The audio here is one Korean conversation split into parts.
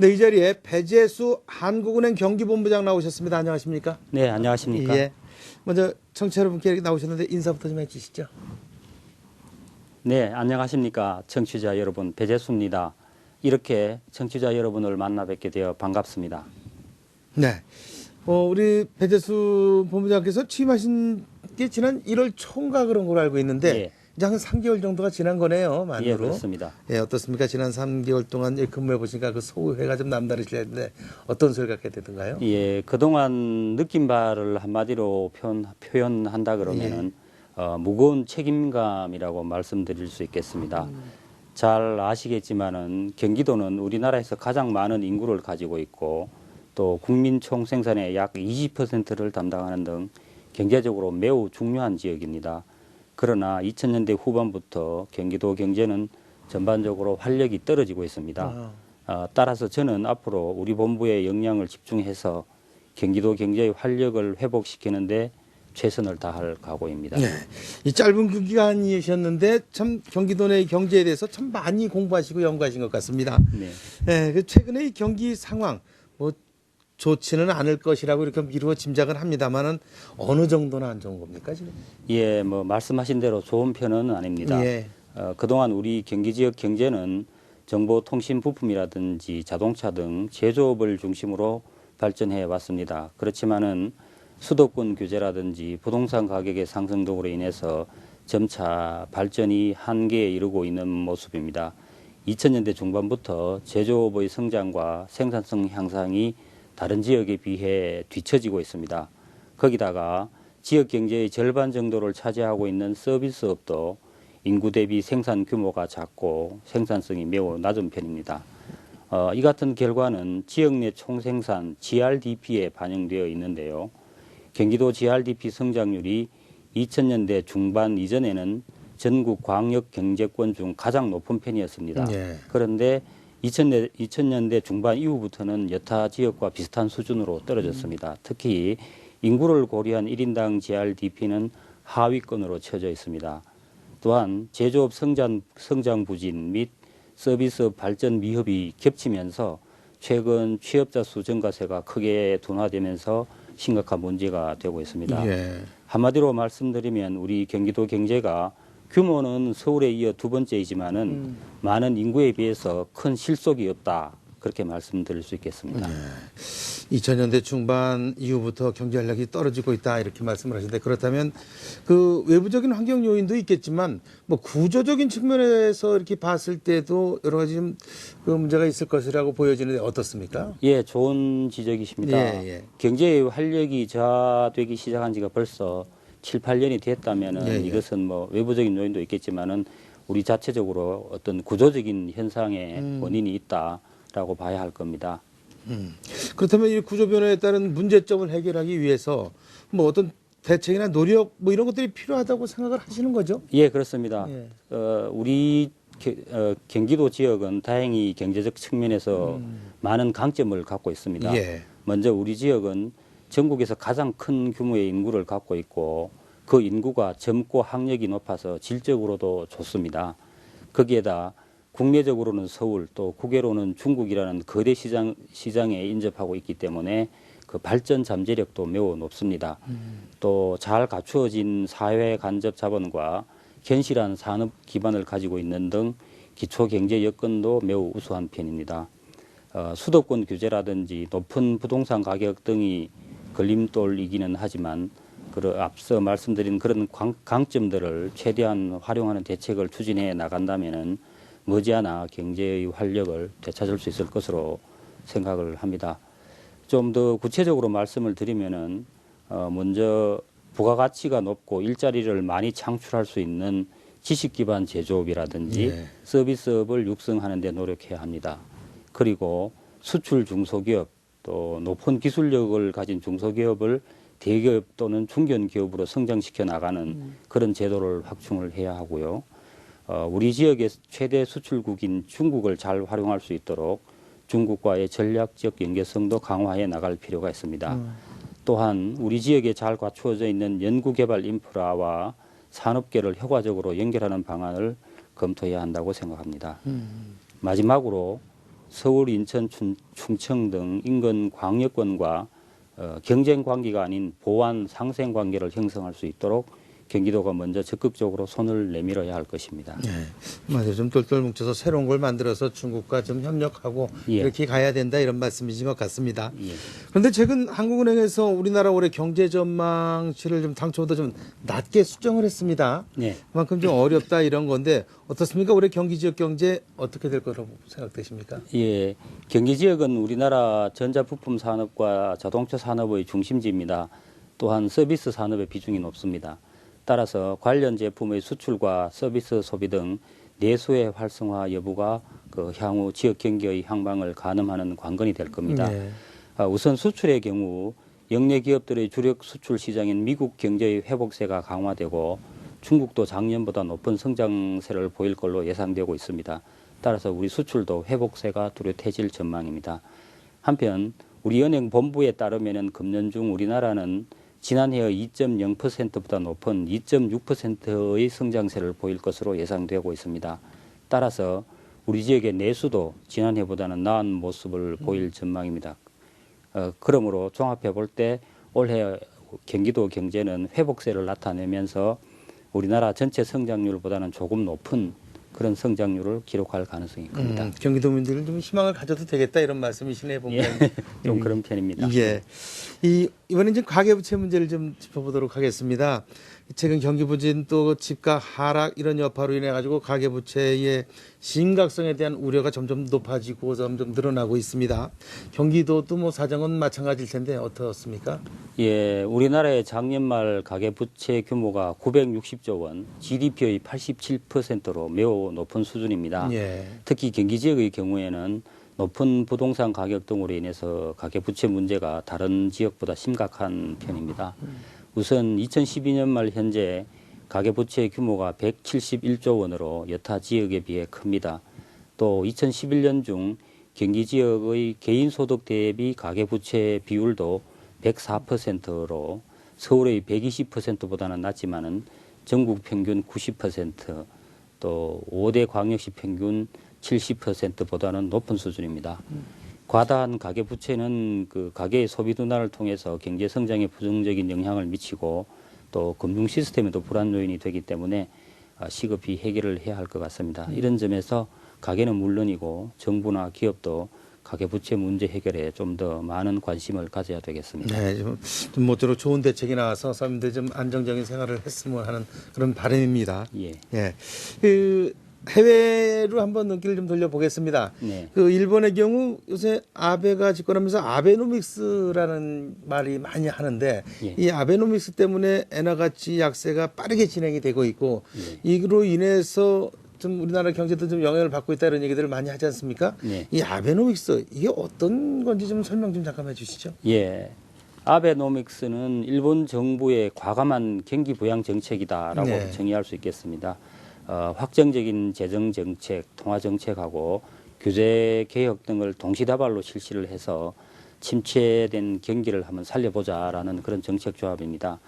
네, 이 자리에 배재수 한국은행 경기본부장 나오셨습니다. 안녕하십니까? 네, 안녕하십니까? 예. 먼저 청취자 여러분께 이렇게 나오셨는데 인사부터 좀 해주시죠. 네, 안녕하십니까? 청취자 여러분, 배재수입니다. 이렇게 청취자 여러분을 만나 뵙게 되어 반갑습니다. 네. 우리 배재수 본부장께서 취임하신 게 지난 1월 초인가 그런 걸로 알고 있는데 예. 이제 한 3개월 정도가 지난 거네요. 만으로. 예, 그렇습니다. 예, 어떻습니까? 지난 3개월 동안 근무해 보시니까 그 소회가 좀 남다르실 텐데 어떤 소리 갖게 되던가요? 예, 그동안 느낀 바를 한마디로 표현한다 그러면은 무거운 책임감이라고 말씀드릴 수 있겠습니다. 잘 아시겠지만은 경기도는 우리나라에서 가장 많은 인구를 가지고 있고 또 국민 총생산의 약 20%를 담당하는 등 경제적으로 매우 중요한 지역입니다. 그러나 2000년대 후반부터 경기도 경제는 전반적으로 활력이 떨어지고 있습니다. 따라서 저는 앞으로 우리 본부의 역량을 집중해서 경기도 경제의 활력을 회복시키는데 최선을 다할 각오입니다. 네. 이 짧은 그 기간이셨는데 참 경기도 내 경제에 대해서 참 많이 공부하시고 연구하신 것 같습니다. 네. 네, 그 최근에 이 경기 상황 뭐 좋지는 않을 것이라고 이렇게 미루어 짐작을 합니다만은 어느 정도나 안 좋은 겁니까 지금? 예, 뭐 말씀하신 대로 좋은 편은 아닙니다. 예. 그동안 우리 경기 지역 경제는 정보통신 부품이라든지 자동차 등 제조업을 중심으로 발전해 왔습니다. 그렇지만은 수도권 규제라든지 부동산 가격의 상승 등으로 인해서 점차 발전이 한계에 이르고 있는 모습입니다. 2000년대 중반부터 제조업의 성장과 생산성 향상이 다른 지역에 비해 뒤처지고 있습니다. 거기다가 지역 경제의 절반 정도를 차지하고 있는 서비스업도 인구 대비 생산 규모가 작고 생산성이 매우 낮은 편입니다. 이 같은 결과는 지역 내 총생산 GRDP에 반영되어 있는데요. 경기도 GRDP 성장률이 2000년대 중반 이전에는 전국 광역 경제권 중 가장 높은 편이었습니다. 예. 그런데 2000년대 중반 이후부터는 여타 지역과 비슷한 수준으로 떨어졌습니다. 특히 인구를 고려한 1인당 GRDP는 하위권으로 처져 있습니다. 또한 제조업 성장 부진 및 서비스업 발전 미흡이 겹치면서 최근 취업자 수 증가세가 크게 둔화되면서 심각한 문제가 되고 있습니다. 예. 한마디로 말씀드리면 우리 경기도 경제가 규모는 서울에 이어 두 번째이지만은 많은 인구에 비해서 큰 실속이 없다. 그렇게 말씀드릴 수 있겠습니다. 2000년대 중반 이후부터 경제 활력이 떨어지고 있다 이렇게 말씀을 하시는데 그렇다면 그 외부적인 환경 요인도 있겠지만 뭐 구조적인 측면에서 이렇게 봤을 때도 여러 가지 좀 그 문제가 있을 것이라고 보여지는데 어떻습니까? 예, 좋은 지적이십니다. 예, 예. 경제의 활력이 저하되기 시작한 지가 벌써 7, 8년이 됐다면은 예, 예. 이것은 뭐 외부적인 요인도 있겠지만은 우리 자체적으로 어떤 구조적인 현상의 원인이 있다라고 봐야 할 겁니다. 그렇다면 이 구조 변화에 따른 문제점을 해결하기 위해서 뭐 어떤 대책이나 노력 뭐 이런 것들이 필요하다고 생각을 하시는 거죠? 예, 그렇습니다. 예. 우리 경기도 지역은 다행히 경제적 측면에서 많은 강점을 갖고 있습니다. 예. 먼저 우리 지역은 전국에서 가장 큰 규모의 인구를 갖고 있고 그 인구가 젊고 학력이 높아서 질적으로도 좋습니다. 거기에다 국내적으로는 서울 또 국외로는 중국이라는 거대 시장에 인접하고 있기 때문에 그 발전 잠재력도 매우 높습니다. 또 잘 갖추어진 사회 간접 자본과 견실한 산업 기반을 가지고 있는 등 기초 경제 여건도 매우 우수한 편입니다. 수도권 규제라든지 높은 부동산 가격 등이 걸림돌이기는 하지만 앞서 말씀드린 그런 강점들을 최대한 활용하는 대책을 추진해 나간다면은 머지않아 경제의 활력을 되찾을 수 있을 것으로 생각을 합니다. 좀 더 구체적으로 말씀을 드리면은 먼저 부가가치가 높고 일자리를 많이 창출할 수 있는 지식 기반 제조업이라든지 예. 서비스업을 육성하는 데 노력해야 합니다. 그리고 수출 중소기업 또 높은 기술력을 가진 중소기업을 대기업 또는 중견기업으로 성장시켜 나가는 그런 제도를 확충을 해야 하고요. 우리 지역의 최대 수출국인 중국을 잘 활용할 수 있도록 중국과의 전략적 연계성도 강화해 나갈 필요가 있습니다. 또한 우리 지역에 잘 갖추어져 있는 연구개발 인프라와 산업계를 효과적으로 연결하는 방안을 검토해야 한다고 생각합니다. 마지막으로 서울, 인천, 충청 등 인근 광역권과 경쟁 관계가 아닌 보완 상생 관계를 형성할 수 있도록 경기도가 먼저 적극적으로 손을 내밀어야 할 것입니다. 네. 맞아요. 좀 똘똘 뭉쳐서 새로운 걸 만들어서 중국과 좀 협력하고 예. 이렇게 가야 된다 이런 말씀이신 것 같습니다. 예. 그런데 최근 한국은행에서 우리나라 올해 경제 전망치를 좀 당초보다 좀 낮게 수정을 했습니다. 네. 그만큼 좀 어렵다 이런 건데 어떻습니까? 올해 경기 지역 경제 어떻게 될 거라고 생각되십니까? 예, 경기 지역은 우리나라 전자부품 산업과 자동차 산업의 중심지입니다. 또한 서비스 산업의 비중이 높습니다. 따라서 관련 제품의 수출과 서비스 소비 등 내수의 활성화 여부가 그 향후 지역 경기의 향방을 가늠하는 관건이 될 겁니다. 네. 우선 수출의 경우 영내 기업들의 주력 수출 시장인 미국 경제의 회복세가 강화되고 중국도 작년보다 높은 성장세를 보일 걸로 예상되고 있습니다. 따라서 우리 수출도 회복세가 뚜렷해질 전망입니다. 한편 우리 은행 본부에 따르면 금년 중 우리나라는 지난해의 2.0%보다 높은 2.6%의 성장세를 보일 것으로 예상되고 있습니다. 따라서 우리 지역의 내수도 지난해보다는 나은 모습을 보일 전망입니다. 그러므로 종합해 볼 때 올해 경기도 경제는 회복세를 나타내면서 우리나라 전체 성장률보다는 조금 높은 그런 성장률을 기록할 가능성이 큽니다. 경기도민들은 좀 희망을 가져도 되겠다 이런 말씀이시네 보면. 예, 좀 그런 편입니다. 예. 이번에 이제 가계부채 문제를 좀 짚어보도록 하겠습니다. 최근 경기 부진 또 집값 하락 이런 여파로 인해 가지고 가계부채의 심각성에 대한 우려가 점점 높아지고 점점 늘어나고 있습니다. 경기도도 뭐 사정은 마찬가지일 텐데 어떻습니까? 예, 우리나라의 작년 말 가계부채 규모가 960조 원, GDP의 87%로 매우 높은 수준입니다. 예. 특히 경기 지역의 경우에는 높은 부동산 가격 등으로 인해서 가계부채 문제가 다른 지역보다 심각한 편입니다. 우선 2012년 말 현재 가계부채 규모가 171조 원으로 여타 지역에 비해 큽니다. 또 2011년 중 경기 지역의 개인소득 대비 가계부채 비율도 104%로 서울의 120%보다는 낮지만은 전국 평균 90%, 또 5대 광역시 평균 70%보다는 높은 수준입니다. 과다한 가계부채는 그 가계의 소비 둔화를 통해서 경제 성장에 부정적인 영향을 미치고 또 금융 시스템에도 불안 요인이 되기 때문에 시급히 해결을 해야 할 것 같습니다. 이런 점에서 가계는 물론이고 정부나 기업도 가계부채 문제 해결에 좀 더 많은 관심을 가져야 되겠습니다. 네, 좀 모쪼록 좋은 대책이 나와서 사람들이 좀 안정적인 생활을 했으면 하는 그런 바람입니다. 예. 예. 그 해외로 한번 눈길을 좀 돌려보겠습니다. 네. 그 일본의 경우 요새 아베가 집권하면서 아베노믹스라는 말이 많이 하는데 예. 이 아베노믹스 때문에 엔화 가치 약세가 빠르게 진행이 되고 있고 예. 이로 인해서 좀 우리나라 경제도 좀 영향을 받고 있다 이런 얘기들을 많이 하지 않습니까? 네. 이 아베노믹스 이게 어떤 건지 좀 설명 좀 잠깐 해주시죠. 예. 아베노믹스는 일본 정부의 과감한 경기 부양 정책이다라고 네. 정의할 수 있겠습니다. 확정적인 재정 정책, 통화 정책하고 규제 개혁 등을 동시다발로 실시를 해서 침체된 경기를 한번 살려보자라는 그런 정책 조합입니다.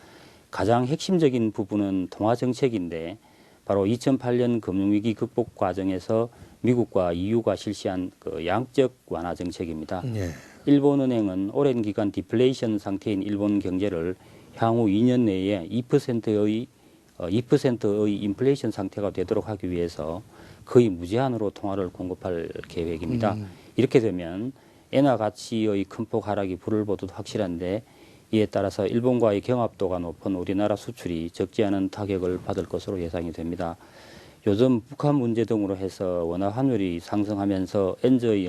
가장 핵심적인 부분은 통화 정책인데 바로 2008년 금융위기 극복 과정에서 미국과 EU가 실시한 그 양적 완화 정책입니다. 네. 일본은행은 오랜 기간 디플레이션 상태인 일본 경제를 향후 2년 내에 2%의 인플레이션 상태가 되도록 하기 위해서 거의 무제한으로 통화를 공급할 계획입니다. 이렇게 되면 엔화 가치의 큰 폭 하락이 불을 보듯 확실한데 이에 따라서 일본과의 경합도가 높은 우리나라 수출이 적지 않은 타격을 받을 것으로 예상이 됩니다. 요즘 북한 문제 등으로 해서 원화 환율이 상승하면서 엔저의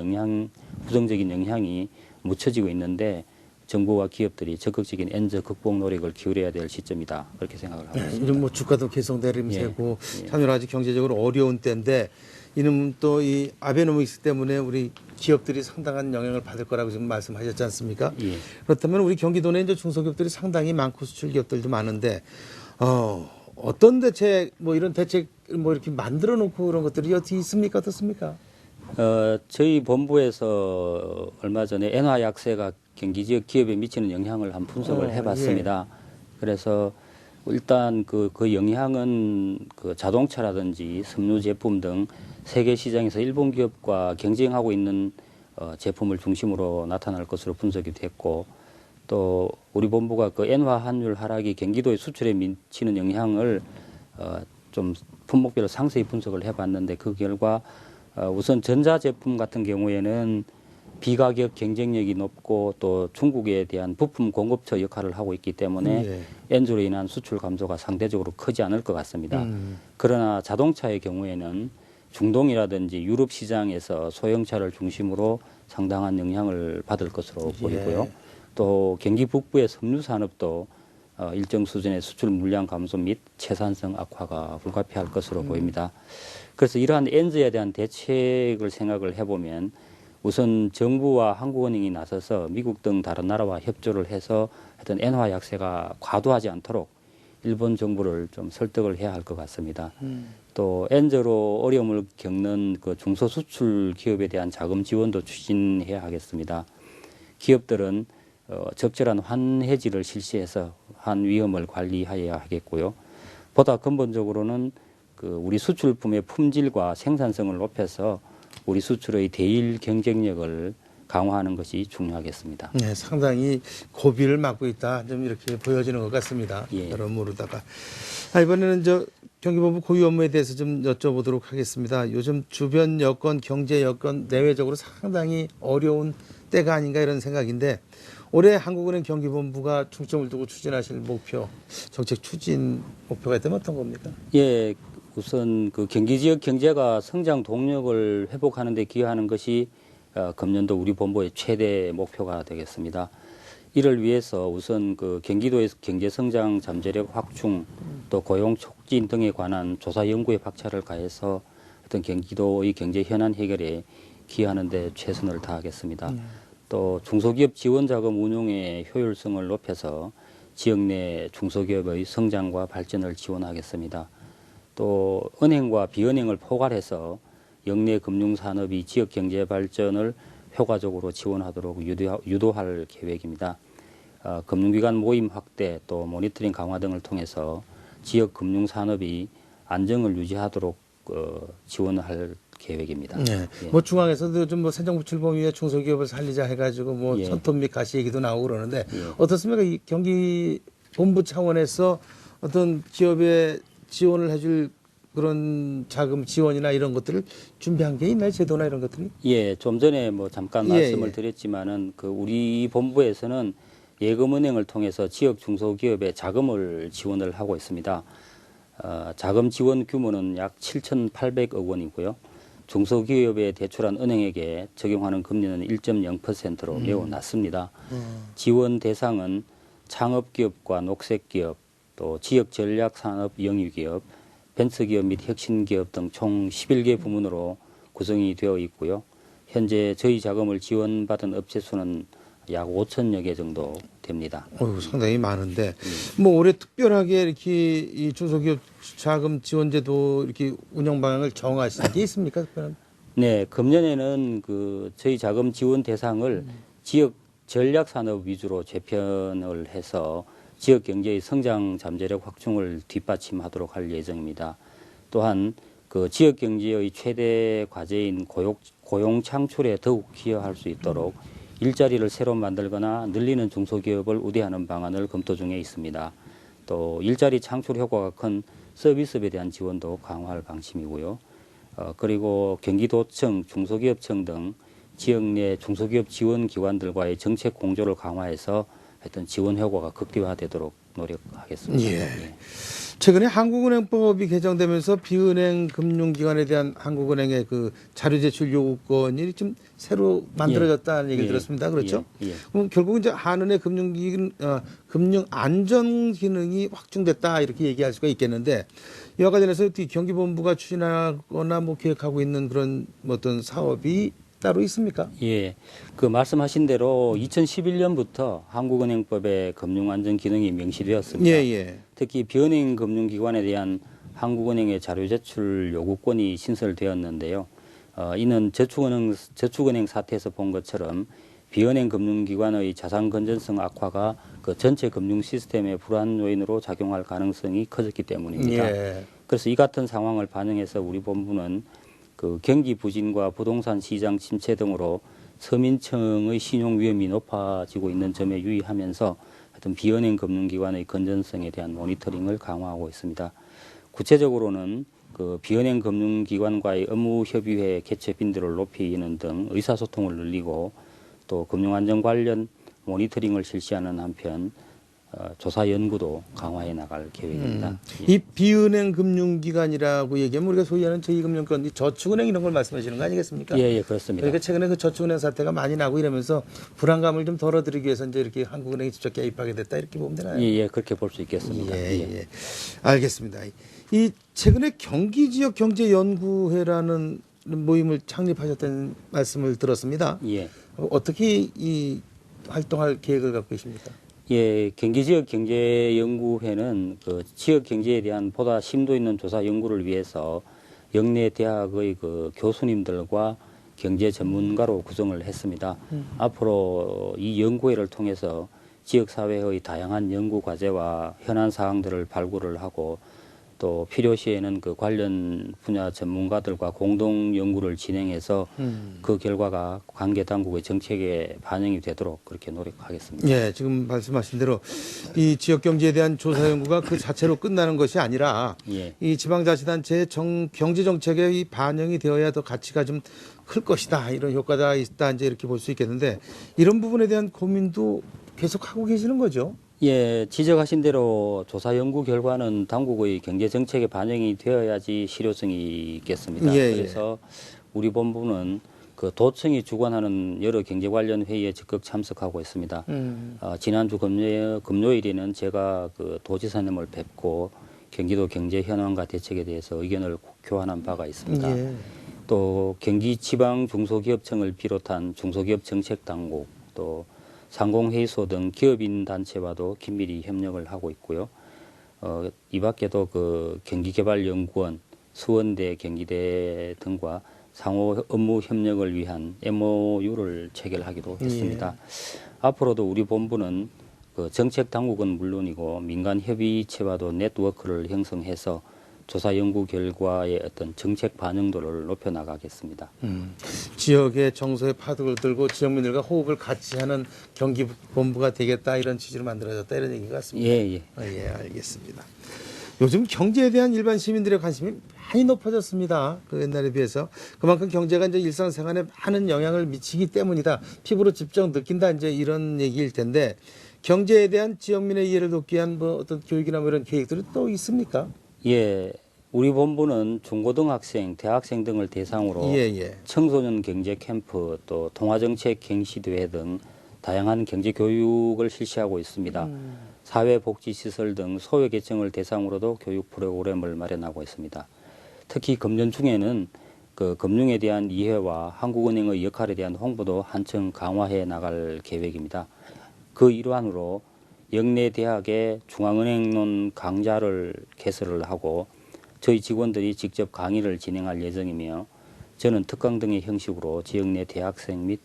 부정적인 영향이 묻혀지고 있는데 정부와 기업들이 적극적인 엔저 극복 노력을 기울여야 될 시점이다. 그렇게 생각을 하고 있습니다. 이런 뭐 주가도 계속 내리면서고 예. 참 여러 가지 경제적으로 어려운 때인데 이는 또 이 아베노믹스 때문에 우리 기업들이 상당한 영향을 받을 거라고 지금 말씀하셨지 않습니까? 예. 그렇다면 우리 경기도 내 이제 중소기업들이 상당히 많고 수출 기업들도 많은데 어떤 대책 뭐 이런 대책 뭐 이렇게 만들어 놓고 그런 것들이 어떻게 있습니까? 어떻습니까? 저희 본부에서 얼마 전에 엔화 약세가 경기 지역 기업에 미치는 영향을 한 분석을 해봤습니다. 그래서 일단 그 영향은 그 자동차라든지 섬유 제품 등 세계 시장에서 일본 기업과 경쟁하고 있는 제품을 중심으로 나타날 것으로 분석이 됐고 또 우리 본부가 그 엔화 환율 하락이 경기도의 수출에 미치는 영향을 좀 품목별로 상세히 분석을 해봤는데 그 결과 우선 전자 제품 같은 경우에는 비가격 경쟁력이 높고 또 중국에 대한 부품 공급처 역할을 하고 있기 때문에 예. 엔조로 인한 수출 감소가 상대적으로 크지 않을 것 같습니다. 그러나 자동차의 경우에는 중동이라든지 유럽 시장에서 소형차를 중심으로 상당한 영향을 받을 것으로 보이고요. 또 경기 북부의 섬유 산업도 일정 수준의 수출 물량 감소 및 채산성 악화가 불가피할 것으로 보입니다. 그래서 이러한 엔즈에 대한 대책을 생각을 해보면 우선 정부와 한국은행이 나서서 미국 등 다른 나라와 협조를 해서 하여튼 엔화 약세가 과도하지 않도록 일본 정부를 좀 설득을 해야 할 것 같습니다. 또 엔저로 어려움을 겪는 그 중소수출 기업에 대한 자금 지원도 추진해야 하겠습니다. 기업들은 적절한 환해지를 실시해서 환 위험을 관리해야 하겠고요. 보다 근본적으로는 그 우리 수출품의 품질과 생산성을 높여서 우리 수출의 대일 경쟁력을 강화하는 것이 중요하겠습니다. 네, 상당히 고비를 맞고 있다. 좀 이렇게 보여지는 것 같습니다. 예. 여러모로다가. 이번에는 경기본부 고위 업무에 대해서 좀 여쭤보도록 하겠습니다. 요즘 주변 여건, 경제 여건, 내외적으로 상당히 어려운 때가 아닌가 이런 생각인데 올해 한국은행 경기본부가 중점을 두고 추진하실 목표, 정책 추진 목표가 있다면 어떤 겁니까? 예, 우선 그 경기 지역 경제가 성장 동력을 회복하는 데 기여하는 것이 금년도 우리 본부의 최대 목표가 되겠습니다. 이를 위해서 우선 그 경기도의 경제 성장 잠재력 확충 또 고용 촉진 등에 관한 조사 연구에 박차를 가해서 어떤 경기도의 경제 현안 해결에 기여하는 데 최선을 다하겠습니다. 또 중소기업 지원 자금 운용의 효율성을 높여서 지역 내 중소기업의 성장과 발전을 지원하겠습니다. 또 은행과 비은행을 포괄해서 역내 금융산업이 지역 경제 발전을 효과적으로 지원하도록 유도할 계획입니다. 금융기관 모임 확대 또 모니터링 강화 등을 통해서 지역 금융산업이 안정을 유지하도록 지원할 계획입니다. 네. 예. 뭐 중앙에서도 좀 뭐 새정부 출범 이후에 중소기업을 살리자 해가지고 뭐 예. 손톱 및 가시 얘기도 나오고 그러는데 예. 어떻습니까? 이 경기 본부 차원에서 어떤 기업에 지원을 해줄 그런 자금 지원이나 이런 것들을 준비한 게 있나요? 제도나 이런 것들이? 예, 좀 전에 뭐 잠깐 예, 말씀을 예. 드렸지만은 그 우리 본부에서는 예금은행을 통해서 지역 중소기업에 자금을 지원을 하고 있습니다. 자금 지원 규모는 약 7,800억 원이고요. 중소기업에 대출한 은행에게 적용하는 금리는 1.0%로 매우 낮습니다. 지원 대상은 창업기업과 녹색기업, 또 지역 전략산업 영유기업, 벤처기업 및 혁신기업 등 총 11개 부문으로 구성이 되어 있고요. 현재 저희 자금을 지원받은 업체 수는 약 5천여 개 정도 됩니다. 상당히 많은데 뭐 올해 특별하게 이렇게 이 중소기업 자금 지원제도 이렇게 운영 방향을 정하신 게 있습니까? 특별한? 네, 금년에는 그 저희 자금 지원 대상을 지역 전략 산업 위주로 재편을 해서 지역 경제의 성장 잠재력 확충을 뒷받침하도록 할 예정입니다. 또한 그 지역 경제의 최대 과제인 고용 창출에 더욱 기여할 수 있도록 일자리를 새로 만들거나 늘리는 중소기업을 우대하는 방안을 검토 중에 있습니다. 또 일자리 창출 효과가 큰 서비스업에 대한 지원도 강화할 방침이고요. 그리고 경기도청, 중소기업청 등 지역 내 중소기업 지원 기관들과의 정책 공조를 강화해서 하여튼 지원 효과가 극대화되도록 노력하겠습니다. 예. 예. 최근에 한국은행법이 개정되면서 비은행 금융기관에 대한 한국은행의 그 자료 제출 요구권이 좀 새로 만들어졌다는 얘기 들었습니다. 그렇죠? 예. 예. 그럼 결국 이제 한은의 금융 안전 기능이 확충됐다 이렇게 얘기할 수가 있겠는데 이와 관련해서 경기본부가 추진하거나 뭐 계획하고 있는 그런 어떤 사업이 따로 있습니까? 예, 그 말씀하신 대로 2011년부터 한국은행법에 금융안전 기능이 명시되었습니다. 예, 예. 특히 비은행 금융기관에 대한 한국은행의 자료 제출 요구권이 신설되었는데요. 이는 저축은행 사태에서 본 것처럼 비은행 금융기관의 자산 건전성 악화가 그 전체 금융 시스템의 불안 요인으로 작용할 가능성이 커졌기 때문입니다. 예. 그래서 이 같은 상황을 반영해서 우리 본부는 그 경기 부진과 부동산 시장 침체 등으로 서민층의 신용 위험이 높아지고 있는 점에 유의하면서 하여튼 비은행 금융기관의 건전성에 대한 모니터링을 강화하고 있습니다. 구체적으로는 그 비은행 금융기관과의 업무협의회 개최 빈도를 높이는 등 의사소통을 늘리고 또 금융안전 관련 모니터링을 실시하는 한편 조사 연구도 강화해 나갈 계획입니다. 이 비은행 금융기관이라고 얘기하면 우리가 소위하는 제2금융권, 저축은행 이런 걸 말씀하시는 거 아니겠습니까? 예, 그렇습니다. 그러니까 최근에 그 저축은행 사태가 많이 나고 이러면서 불안감을 좀 덜어드리기 위해서 이제 이렇게 한국은행이 직접 개입하게 됐다 이렇게 보면 되나요? 예, 그렇게 볼 수 있겠습니다. 예. 알겠습니다. 이 최근에 경기지역경제연구회라는 모임을 창립하셨다는 말씀을 들었습니다. 예. 어떻게 이 활동할 계획을 갖고 계십니까? 예, 경기지역경제연구회는 그 지역 경제에 대한 보다 심도 있는 조사 연구를 위해서 영내 대학의 그 교수님들과 경제 전문가로 구성을 했습니다. 앞으로 이 연구회를 통해서 지역 사회의 다양한 연구 과제와 현안 사항들을 발굴을 하고 또 필요시에는 그 관련 분야 전문가들과 공동 연구를 진행해서 그 결과가 관계 당국의 정책에 반영이 되도록 그렇게 노력하겠습니다. 예, 지금 말씀하신 대로 이 지역 경제에 대한 조사 연구가 그 자체로 끝나는 것이 아니라 예. 이 지방자치단체의 경제 정책에 이 반영이 되어야 더 가치가 좀 클 것이다, 이런 효과가 있다, 이제 이렇게 볼 수 있겠는데 이런 부분에 대한 고민도 계속 하고 계시는 거죠? 예, 지적하신 대로 조사 연구 결과는 당국의 경제 정책에 반영이 되어야지 실효성이 있겠습니다. 예. 그래서 우리 본부는 그 도청이 주관하는 여러 경제 관련 회의에 적극 참석하고 있습니다. 지난주 금요일에는 제가 그 도지사님을 뵙고 경기도 경제 현황과 대책에 대해서 의견을 교환한 바가 있습니다. 예. 또 경기지방중소기업청을 비롯한 중소기업 정책당국 또 상공회의소 등 기업인 단체와도 긴밀히 협력을 하고 있고요. 이 밖에도 그 경기개발연구원, 수원대, 경기대 등과 상호 업무 협력을 위한 MOU를 체결하기도 했습니다. 앞으로도 우리 본부는 그 정책 당국은 물론이고 민간 협의체와도 네트워크를 형성해서 조사 연구 결과의 어떤 정책 반영도를 높여 나가겠습니다. 지역의 정서의 파도를 들고 지역민들과 호흡을 같이 하는 경기본부가 되겠다, 이런 취지로 만들어졌다, 이런 얘기 같습니다. 예. 예, 알겠습니다. 요즘 경제에 대한 일반 시민들의 관심이 많이 높아졌습니다. 그 옛날에 비해서. 그만큼 경제가 이제 일상생활에 많은 영향을 미치기 때문이다. 피부로 직접 느낀다, 이제 이런 얘기일 텐데 경제에 대한 지역민의 이해를 돕기 위한 뭐 어떤 교육이나 뭐 이런 계획들이 또 있습니까? 예, 우리 본부는 중고등학생, 대학생 등을 대상으로 예. 청소년 경제 캠프 또 통화정책 경시대회 등 다양한 경제 교육을 실시하고 있습니다. 사회복지시설 등 소외계층을 대상으로도 교육 프로그램을 마련하고 있습니다. 특히 금년 중에는 그 금융에 대한 이해와 한국은행의 역할에 대한 홍보도 한층 강화해 나갈 계획입니다. 그 일환으로 영내 대학의 중앙은행론 강좌를 개설을 하고 저희 직원들이 직접 강의를 진행할 예정이며 저는 특강 등의 형식으로 지역 내 대학생 및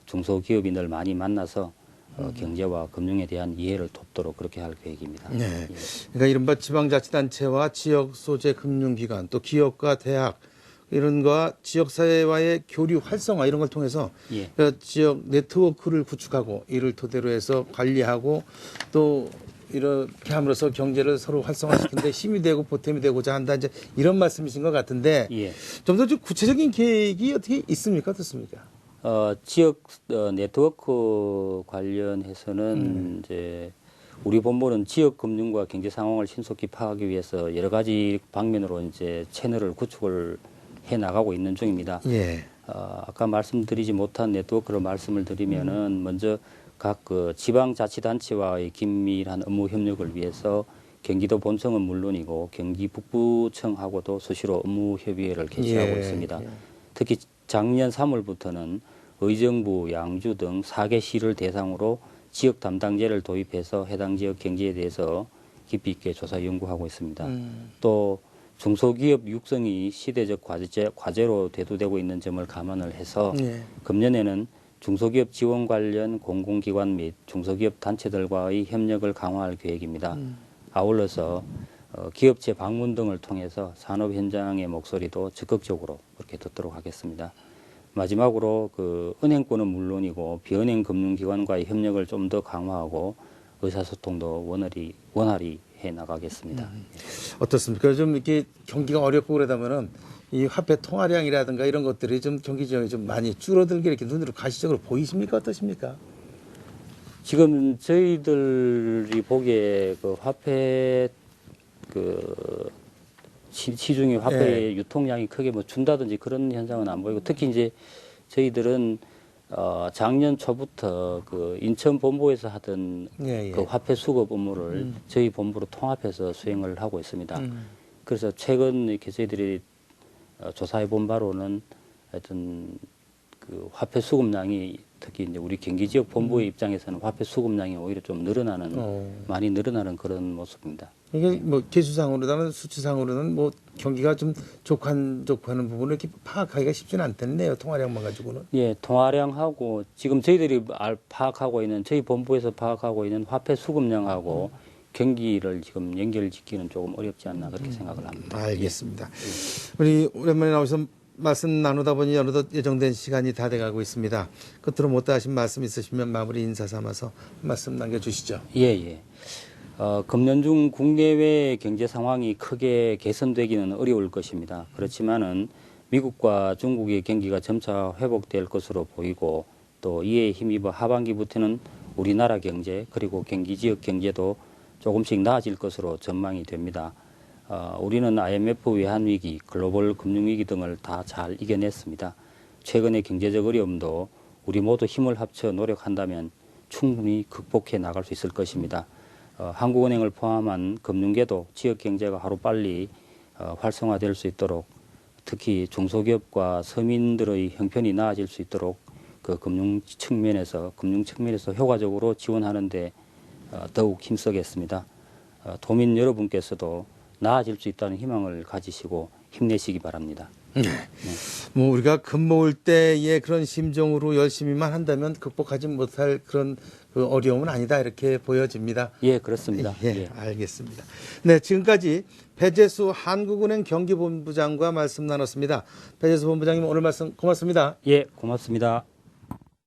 중소기업인을 많이 만나서 경제와 금융에 대한 이해를 돕도록 그렇게 할 계획입니다. 네. 그러니까 이른바 지방자치단체와 지역 소재 금융기관, 또 기업과 대학 이런 거와 지역사회와의 교류 활성화 이런 걸 통해서 예. 지역 네트워크를 구축하고 이를 토대로 해서 관리하고 또 이렇게 함으로써 경제를 서로 활성화시키는데 힘이 되고 보탬이 되고자 한다, 이제 이런 말씀이신 것 같은데 예. 좀 더 좀 구체적인 계획이 어떻게 있습니까? 어떻습니까? 지역 네트워크 관련해서는 이제 우리 본부는 지역 금융과 경제 상황을 신속히 파악하기 위해서 여러 가지 방면으로 이제 채널을 구축을 해 나가고 있는 중입니다. 예. 아까 말씀드리지 못한 네트워크로 말씀을 드리면은 먼저 각 그 지방자치단체와의 긴밀한 업무 협력을 위해서 경기도 본청은 물론이고 경기 북부청하고도 수시로 업무 협의회를 개최하고 있습니다. 특히 작년 3월부터는 의정부, 양주 등 4개 시를 대상으로 지역 담당제를 도입해서 해당 지역 경제에 대해서 깊이 있게 조사 연구하고 있습니다. 또 중소기업 육성이 시대적 과제로 대두되고 있는 점을 감안을 해서 금년에는 중소기업 지원 관련 공공기관 및 중소기업 단체들과의 협력을 강화할 계획입니다. 아울러서 기업체 방문 등을 통해서 산업 현장의 목소리도 적극적으로 그렇게 듣도록 하겠습니다. 마지막으로 그 은행권은 물론이고 비은행 금융기관과의 협력을 좀 더 강화하고 의사소통도 원활히 해 나가겠습니다. 어떻습니까? 좀 이렇게 경기가 어렵고 그러다면은 이 화폐 통화량이라든가 이런 것들이 좀 경기 지형이 좀 많이 줄어들게 이렇게 눈으로 가시적으로 보이십니까? 어떠십니까? 지금 저희들이 보기에 그 화폐 그 시중의 화폐의 유통량이 크게 뭐 준다든지 그런 현상은 안 보이고, 특히 이제 저희들은 작년 초부터 그 인천 본부에서 하던 그 화폐 수급 업무를 저희 본부로 통합해서 수행을 하고 있습니다. 그래서 최근 이렇게 저희들이 조사해 본 바로는 하여튼 그 화폐 수급량이 특히 이제 우리 경기 지역 본부의 입장에서는 화폐 수급량이 오히려 좀 많이 늘어나는 그런 모습입니다. 이게 뭐 개수상으로는 수치상으로는 뭐 경기가 좀 족하는 부분을 이렇게 파악하기가 쉽지는 않겠네요. 통화량만 가지고는. 예, 통화량하고 지금 저희들이 파악하고 있는 저희 본부에서 파악하고 있는 화폐 수급량하고 경기를 지금 연결짓기는 조금 어렵지 않나 그렇게 생각을 합니다. 알겠습니다. 우리 오랜만에 나오셔서 말씀 나누다 보니 어느덧 예정된 시간이 다 돼가고 있습니다. 끝으로 못다 하신 말씀 있으시면 마무리 인사 삼아서 말씀 남겨주시죠. 예. 금년 중 국내외 경제 상황이 크게 개선되기는 어려울 것입니다. 그렇지만은 미국과 중국의 경기가 점차 회복될 것으로 보이고, 또 이에 힘입어 하반기부터는 우리나라 경제 그리고 경기 지역 경제도 조금씩 나아질 것으로 전망이 됩니다. 우리는 IMF 외환위기, 글로벌 금융위기 등을 다 잘 이겨냈습니다. 최근의 경제적 어려움도 우리 모두 힘을 합쳐 노력한다면 충분히 극복해 나갈 수 있을 것입니다. 한국은행을 포함한 금융계도 지역 경제가 하루빨리 활성화될 수 있도록, 특히 중소기업과 서민들의 형편이 나아질 수 있도록 그 금융 측면에서 효과적으로 지원하는 데 더욱 힘쓰겠습니다. 도민 여러분께서도 나아질 수 있다는 희망을 가지시고 힘내시기 바랍니다. 뭐 우리가 금모을 때의 그런 심정으로 열심히만 한다면 극복하지 못할 그런 그 어려움은 아니다 이렇게 보여집니다. 예, 그렇습니다. 예, 알겠습니다. 네, 지금까지 배재수 한국은행 경기본부장과 말씀 나눴습니다. 배재수 본부장님 오늘 말씀 고맙습니다. 예, 고맙습니다.